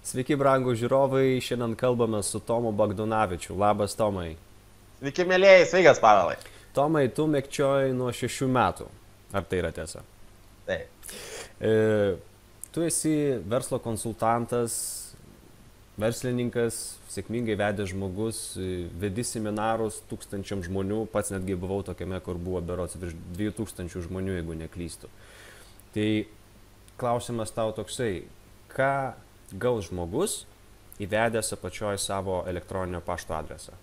Sveiki, brangų žiūrovai, šiandien kalbame su Tomu Bagdonavičiu. Labas, Tomai. Sveiki, mėlyjei, sveikas, Pavelai. Tomai, tu mėgčioji nuo 6 metų. Ar tai yra tiesa? Taip. Tu esi verslo konsultantas, verslininkas, sėkmingai vedęs žmogus, vedi seminarus tūkstančiam žmonių, pats netgi buvau tokiame, kur buvo berods virš 2000 žmonių, jeigu neklystu. Tai klausimas tau toksai, ką gaus žmogus įvedęs apačioj savo elektroninio pašto adresą?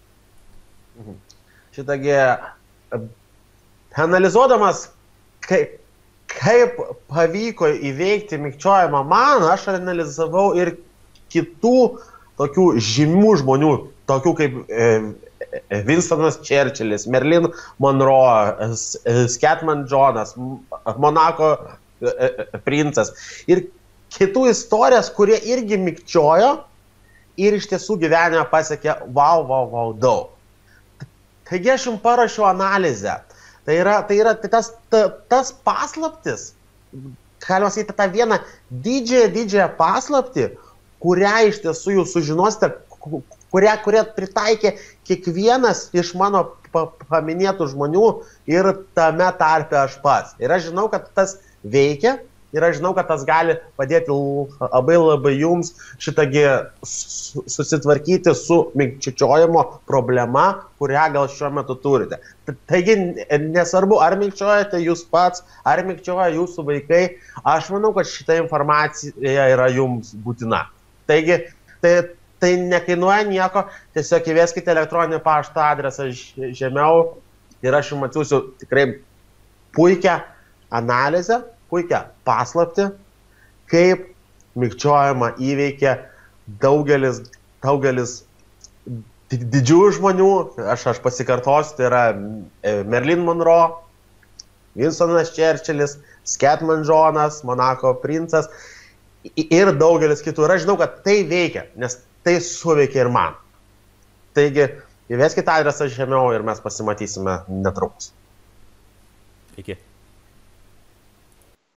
Šitągi, analizuodamas, kaip pavyko įveikti mikčiojimą man, aš analizavau ir kitų tokių žymių žmonių, tokių kaip Winstonas Churchillis, Marilyn Monroe, Scatman Jonas, Monako princas ir kitų istorijas, kurie irgi mikčiojo ir iš tiesų gyvenime pasiekė wow daug. Taigi aš jums parašiau analizę. Tai yra tas paslaptis, galima sakyti, tą vieną didžiąją paslaptį, kurią iš tiesų jūs sužinosite, kurią pritaikė kiekvienas iš mano paminėtų žmonių ir tame tarpe aš pats. Ir aš žinau, kad tas veikia. Ir aš žinau, kad tas gali padėti labai jums šitągi susitvarkyti su mikčiojimo problema, kurią gal šiuo metu turite. Taigi nesvarbu, ar mikčiojate jūs pats, ar mikčioja jūsų vaikai, aš manau, kad šita informacija yra jums būtina. Taigi tai nekainuoja nieko, tiesiog įveskite elektroninį pašto adresą žemiau ir aš jums atsiųsiu tikrai puikią analizę, puikią paslaptį, kaip mikčiojimą įveikia daugelis didžiųjų žmonių, aš pasikartosiu, tai yra Marilyn Monroe, Winstonas Churchillis, Scatman Jonas, Monako princas ir daugelis kitų. Ir aš žinau, kad tai veikia, nes tai suveikia ir man. Taigi, įveskite adresą žemiau ir mes pasimatysime netrukus. Iki.